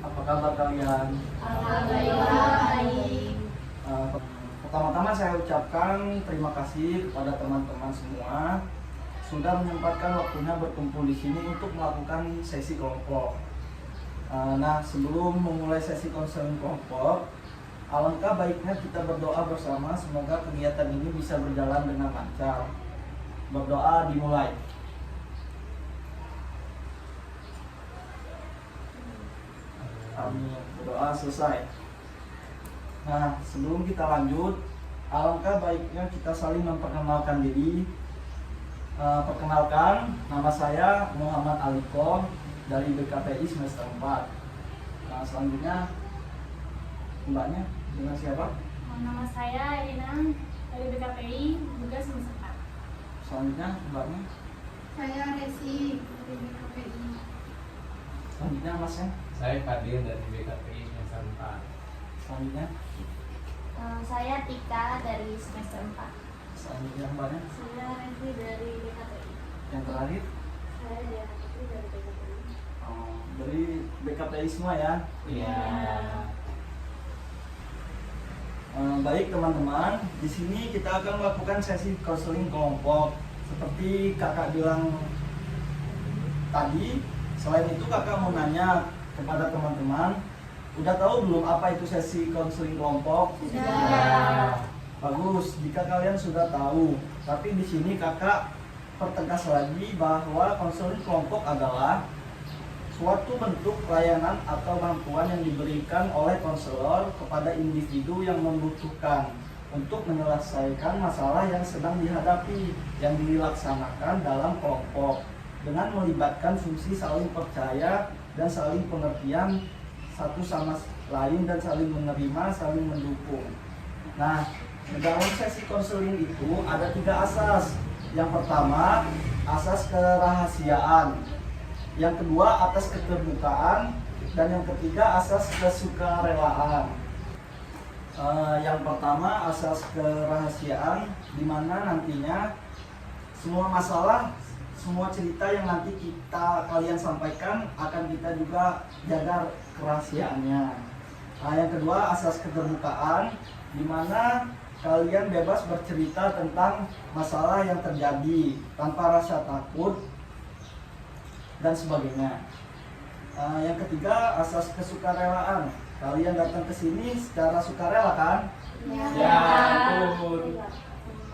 Apa kabar kalian? Baik. Pertama-tama saya ucapkan terima kasih kepada teman-teman semua sudah menyempatkan waktunya berkumpul di sini untuk melakukan sesi kelompok. Nah, sebelum memulai sesi konseling kelompok, alangkah baiknya kita berdoa bersama semoga kegiatan ini bisa berjalan dengan lancar. Berdoa dimulai. Amin. Berdoa selesai. Nah, sebelum kita lanjut, alangkah baiknya kita saling memperkenalkan diri. Perkenalkan, nama saya Muhammad Aliko dari BKPI semester 4. Nah, selanjutnya mbaknya dengan siapa? Nama saya Inang dari BKPI juga semester 4. Selanjutnya mbaknya? Saya Resi dari BKPI. Selanjutnya masnya? Saya Fadil dari BKPI semester 4. Selanjutnya? Saya Tika dari semester 4. Selanjutnya mbaknya? Saya Resi dari BKPI. Yang terakhir? Saya Diana Putri dari BKPI. Dari BKPI semua ya? Iya. Baik teman-teman, di sini kita akan melakukan sesi konseling kelompok. Seperti kakak bilang tadi, selain itu kakak mau nanya kepada teman-teman, udah tahu belum apa itu sesi konseling kelompok? Sudah. Bagus, jika kalian sudah tahu. Tapi di sini kakak pertegas lagi bahwa konseling kelompok adalah suatu bentuk pelayanan atau bantuan yang diberikan oleh konselor kepada individu yang membutuhkan untuk menyelesaikan masalah yang sedang dihadapi yang dilaksanakan dalam kelompok dengan melibatkan fungsi saling percaya dan saling pengertian satu sama lain dan saling menerima, saling mendukung. Nah, dalam sesi konseling itu ada 3 asas. Yang pertama, asas kerahasiaan. Yang kedua, atas keterbukaan, dan yang ketiga, asas kesukarelaan. Yang pertama, asas kerahasiaan, di mana nantinya semua masalah, semua cerita yang nanti kalian sampaikan akan kita juga jaga kerahasiaannya. Yang kedua, asas keterbukaan, di mana kalian bebas bercerita tentang masalah yang terjadi tanpa rasa takut dan sebagainya. Yang ketiga, asas kesukarelaan. Kalian datang ke sini secara sukarela kan? Ya. Betul.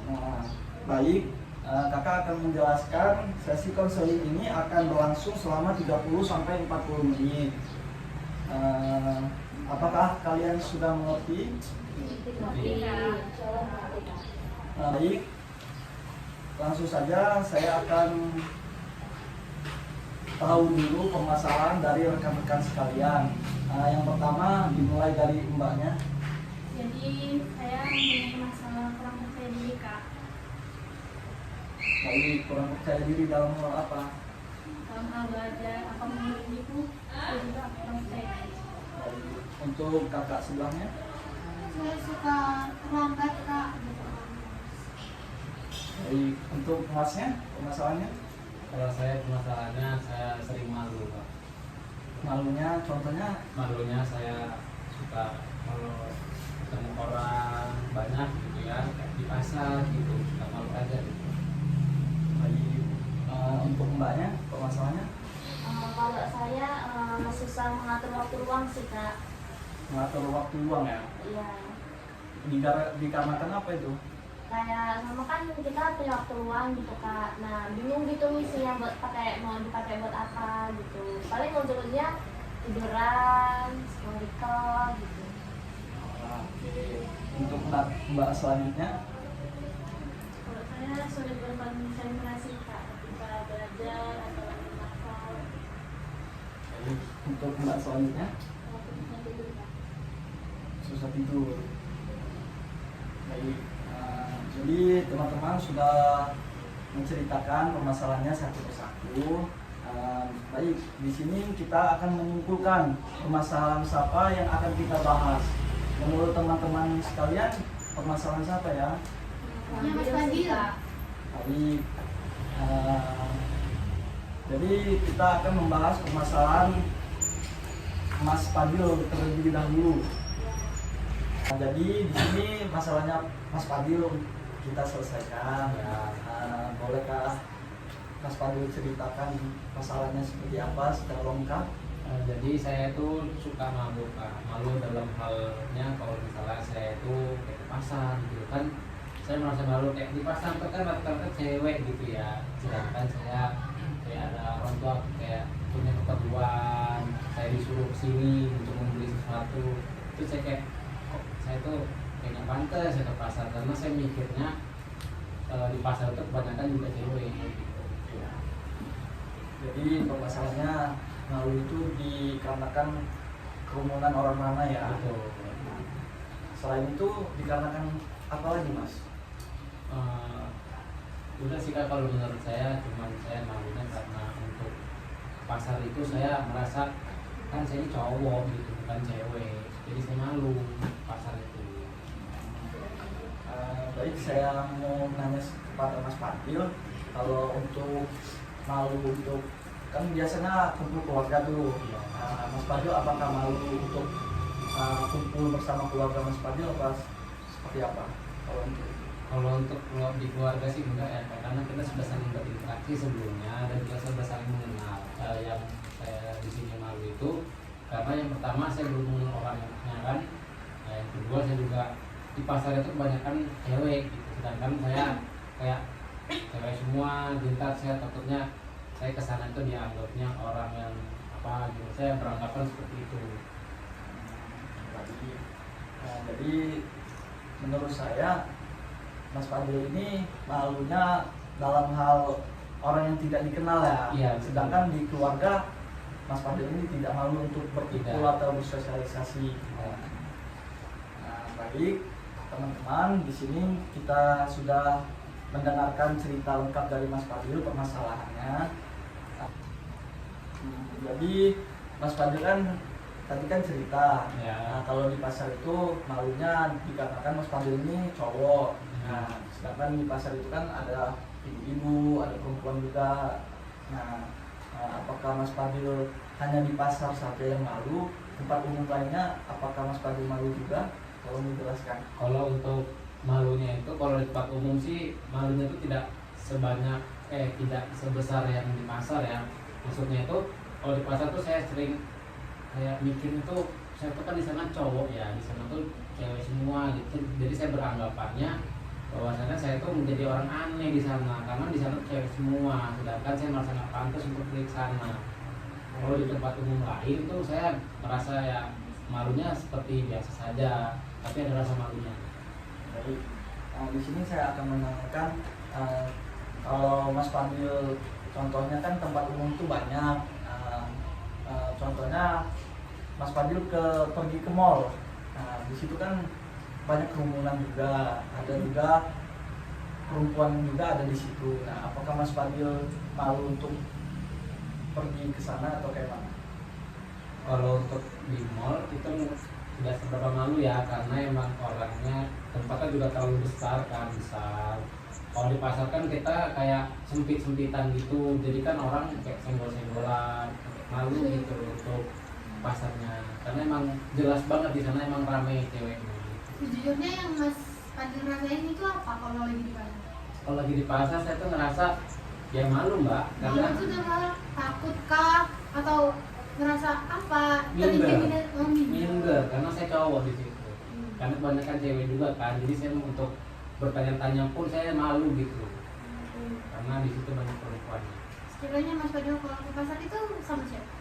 Nah, baik, kakak akan menjelaskan sesi konseling ini akan berlangsung selama 30 sampai 40 menit. Apakah kalian sudah mengerti? Baik, langsung saja saya akan tahu dulu permasalahan dari rekan-rekan sekalian. Yang pertama dimulai dari mbaknya. Jadi saya mempunyai masalah kurang percaya diri, Kak. Baik, kurang percaya diri dalam hal apa? Dalam hal belajar apa menurut ibu, saya juga kurang percaya diri. Baik, untuk kakak sebelahnya. Saya suka terlambat, Kak. Baik, untuk masnya permasalahannya? Kalau saya masalahnya saya sering malu, Pak. Malunya contohnya? Malunya saya suka kalau ketemu orang banyak gitu ya, kayak di pasar gitu, suka malu aja gitu. Baik, untuk mbaknya permasalahannya? Kalau saya susah mengatur waktu luang sih, Kak. Mengatur waktu luang ya? Iya. Dikarenakan apa itu? Kayak sama kan kita punya waktu luang gitu, Kak. Nah, bingung gitu ngisinya mau dipakai buat apa gitu. Paling ujung-ujungnya tiduran, scroll gitu. Oke. Untuk mbak selanjutnya? Kalau saya sulit berkonsentrasi, Kak, ketika belajar atau menghafal. Baik, untuk mbak selanjutnya? Kalau susah tidur, Kak. Susah tidur. Baik, jadi teman-teman sudah menceritakan permasalahannya satu persatu. Baik, di sini kita akan menyimpulkan permasalahan siapa yang akan kita bahas. Menurut teman-teman sekalian, permasalahan siapa ya? Mas Fadil. Baik, Jadi kita akan membahas permasalahan Mas Fadil terlebih dahulu. Nah, jadi di sini masalahnya Mas Fadil kita selesaikan. Ya. Bolehkah Mas Fadil ceritakan masalahnya seperti apa secara lengkap? Jadi saya itu suka malu Kak. Malu dalam halnya kalau misalnya saya itu kayak ke pasar gitu kan, saya merasa malu kayak di pasar itu kan rata-rata cewek gitu ya, sedangkan saya kayak ada orang tua kayak punya keperluan, saya disuruh kesini untuk membeli sesuatu, itu saya kayak kok saya tuh kayak nggak pantas saya ke pasar, karena saya mikirnya di pasar itu kebanyakan juga cewek gitu. Ya. Jadi permasalahannya malu itu dikarenakan kerumunan orang ramai ya. Betul. Selain itu dikarenakan apa lagi Mas? Udah sih Kak, kalau menurut saya cuman saya malunya karena untuk pasar itu saya merasa kan saya ini cowok gitu bukan cewek, jadi saya malu pasar itu. Baik, saya mau nanya kepada Mas Fadil, kalau untuk malu untuk kan biasanya kumpul keluarga tuh. Iya. Mas Fadil apakah malu untuk kumpul bersama keluarga Mas Fadil apa seperti apa? Kalau untuk di keluarga sih enggak ya, karena kita sudah saling berinteraksi sebelumnya dan kita sudah saling mengenal. Yang saya di sini malu itu karena yang pertama saya belum mengenal orangnya kan, yang kedua saya juga di pasar itu kebanyakan cewek gitu, sedangkan saya kayak cewek semua, jentat, saya takutnya saya kesana itu dianggapnya orang yang apa gitu, saya beranggapan seperti itu. Jadi menurut saya Mas Fadil ini malunya dalam hal orang yang tidak dikenal ya. Iya, Sedangkan di keluarga Mas Fadil ini tidak malu untuk berkumpul Tidak. atau bersosialisasi. Baik teman-teman, di sini kita sudah mendengarkan cerita lengkap dari Mas Fadil permasalahannya. Jadi Mas Fadil kan tadi kan cerita. Ya. Nah, kalau di pasar itu malunya dikarenakan Mas Fadil ini cowok. Nah, sedangkan di pasar itu kan ada ibu-ibu, ada perempuan juga. Nah, apakah Mas Fadil hanya di pasar saja yang malu? Tempat umum lainnya, apakah Mas Fadil malu juga? Tolong dijelaskan. Kalau untuk malunya itu, kalau di tempat umum sih malunya itu tidak sebanyak tidak sebesar yang di pasar ya. Maksudnya itu kalau di pasar tuh saya sering kayak mikir itu saya tuh kan di sana cowok ya, di sana tuh cewek semua gitu. Jadi saya beranggapannya bahwasanya saya tuh menjadi orang aneh di sana karena di sana cewek semua, sedangkan saya merasa nggak pantas untuk pergi ke sana. Kalau di tempat umum lain tuh saya merasa ya malunya seperti biasa saja, tapi ada rasa malunya. Jadi di sini saya akan menanyakan kalau Mas Fadil contohnya kan tempat umum itu banyak. Contohnya Mas Fadil pergi ke mall. Nah, di situ kan banyak kerumunan juga, ada juga perempuan juga ada di situ. Nah, apakah Mas Fadil malu untuk pergi ke sana atau kayak mana? Kalau untuk di mall itu tidak seberapa malu ya, karena emang orangnya tempatnya juga terlalu besar kan, besar. Kalau di pasar kan kita kayak sempit-sempitan gitu, jadi kan orang kayak senggol-senggolan, malu gitu untuk pasarnya, karena emang jelas banget di sana emang ramai ceweknya. Sejujurnya yang Mas Fadil rasain itu apa kalau lagi di pasar? Kalau lagi di pasar saya tuh ngerasa ya malu Mbak, Malu karena itu dengan takut kah atau ngerasa apa? minder, Minder. minder karena saya cowok di situ. Karena kebanyakan cewek juga kan, jadi saya untuk bertanya-tanya pun saya malu gitu, karena di situ banyak perempuan. Sekiranya Mas Fadil kalau ke pasar itu sama siapa?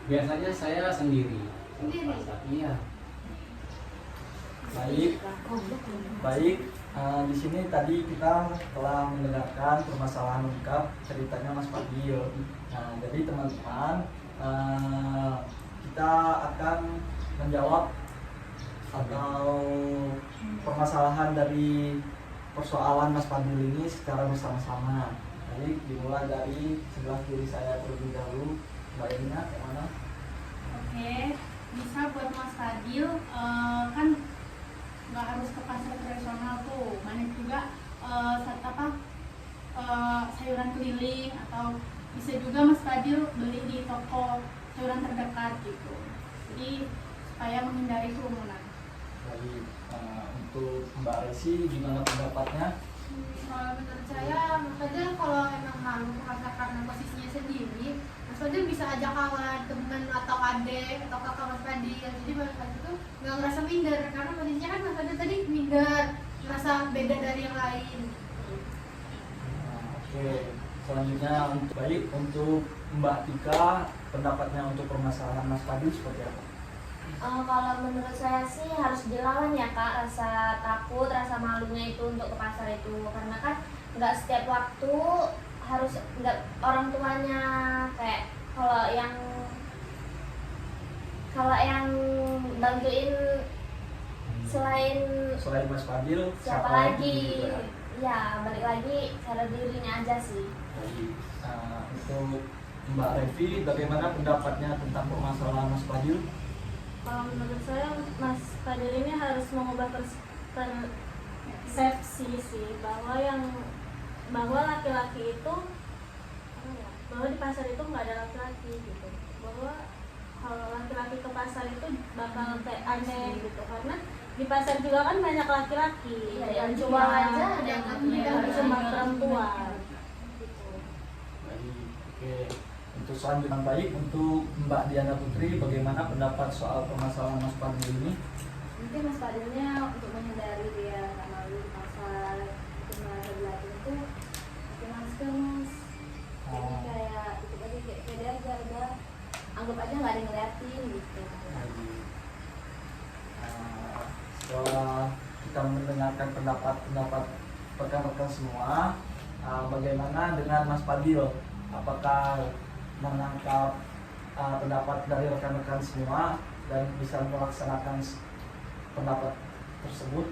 Biasanya saya sendiri. Sendiri? Pasar. Iya. Baik. Di sini tadi kita telah mendengarkan permasalahan lengkap ceritanya Mas Fadil. Nah, jadi teman-teman, kita akan menjawab atau permasalahan dari persoalan Mas Fadil ini secara bersama-sama. Jadi dimulai dari sebelah kiri saya terlebih dahulu. Mbak Elina, yang mana? Oke, bisa buat Mas Fadil kan nggak harus ke pasar tradisional tuh, banyak juga sayuran keliling atau bisa juga Mas Fadil beli di toko sayuran terdekat gitu. Jadi supaya menghindari kerumunan. Jadi untuk Mbak Resi gimana pendapatnya? Kalau menurut saya, Mas Fadil kalau emang malu karena posisinya sendiri, Mas Fadil bisa ajak kawan, teman atau adik atau kakak Mas Fadil. Jadi Mas Fadil tuh nggak ngerasa minder karena posisinya kan Mas Fadil tadi minder, ngerasa beda dari yang lain. Oke, selanjutnya untuk Mbak Tika, pendapatnya untuk permasalahan Mas Fadil seperti apa? Kalau menurut saya sih harus dilawan ya Kak, rasa takut, rasa malunya itu untuk ke pasar itu, karena kan nggak setiap waktu harus nggak orang tuanya kayak kalau yang bantuin selain Mas Fadil, siapa lagi gitu ya? ya balik lagi cara dirinya aja sih. Jadi, untuk Mbak Revi, bagaimana pendapatnya tentang permasalahan Mas Fadil? Kalau menurut saya Mas Fadil ini harus mengubah persepsi sih bahwa laki-laki itu bahwa di pasar itu nggak ada laki-laki gitu, bahwa kalau laki-laki ke pasar itu bakal kayak aneh gitu, karena di pasar juga kan banyak laki-laki Yang jual aja ada yang cuma perempuan gitu. Oke, untuk selanjutnya baik untuk Mbak Diana Putri, bagaimana pendapat soal permasalahan Mas Fadil ini? Mungkin Mas Fadilnya untuk menghindari dia nggak malu di pasar, mungkin merasa belakang itu pakai masker Mas. Jadi kayak itu tadi kayak pede aja, udah anggap aja nggak ada yang ngeliatin gitu. Setelah kita mendengarkan pendapat rekan-rekan semua, bagaimana dengan Mas Fadil? Apakah menangkap pendapat dari rekan-rekan semua dan bisa melaksanakan pendapat tersebut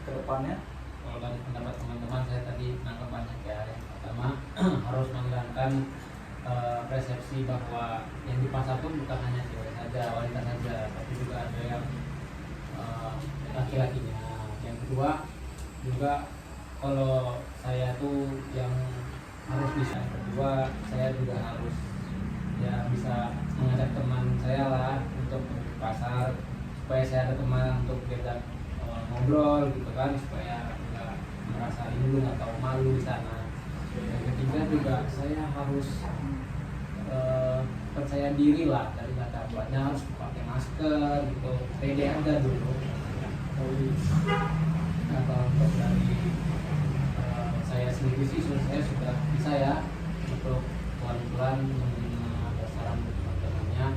ke depannya? Kalau dari pendapat teman-teman saya tadi nangkep banyak ya. Yang pertama harus menghilangkan persepsi bahwa yang di pasar tuh bukan hanya cewek saja, wanita saja, tapi juga ada yang laki-lakinya. Yang kedua juga kalau saya tuh yang harus bisa. Yang kedua saya juga harus ya bisa mengajak teman saya lah untuk pergi ke pasar supaya saya ada teman untuk diajak ngobrol gitu kan, supaya nggak merasa ingin atau malu di sana. Yang ketiga juga saya harus percaya diri lah dari kata buatnya, harus pakai masker gitu, pede aja dulu. Nah, kalau untuk dari saya sendiri sih saya sudah bisa ya untuk pelan-pelan menerima saran teman-temannya.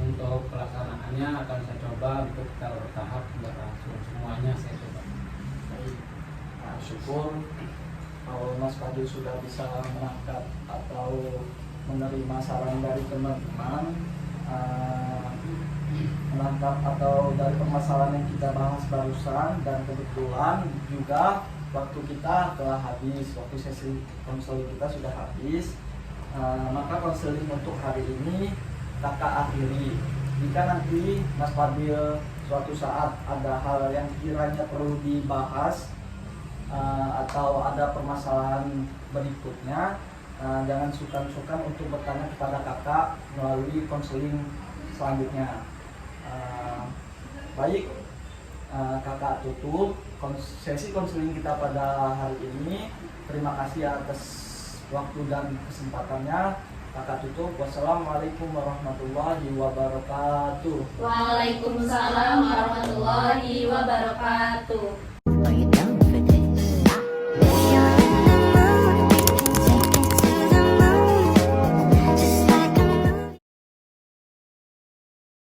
Untuk pelaksanaannya akan saya coba untuk secara bertahap, tidak langsung semuanya saya coba. Nah, syukur kalau Mas Fadil sudah bisa menangkap atau menerima saran dari teman-teman, menangkap atau dari permasalahan yang kita bahas barusan, dan kebetulan juga waktu kita telah habis, waktu sesi konseling kita sudah habis. Maka konseling untuk hari ini kakak akhiri. Jika nanti Mas Fadil suatu saat ada hal yang kiranya perlu dibahas atau ada permasalahan berikutnya, jangan sungkan-sungkan untuk bertanya kepada kakak melalui konseling selanjutnya. Baik, kakak tutup sesi konseling kita pada hari ini. Terima kasih atas waktu dan kesempatannya. Kakak tutup. Wassalamualaikum warahmatullahi wabarakatuh. Waalaikumsalam warahmatullahi wabarakatuh.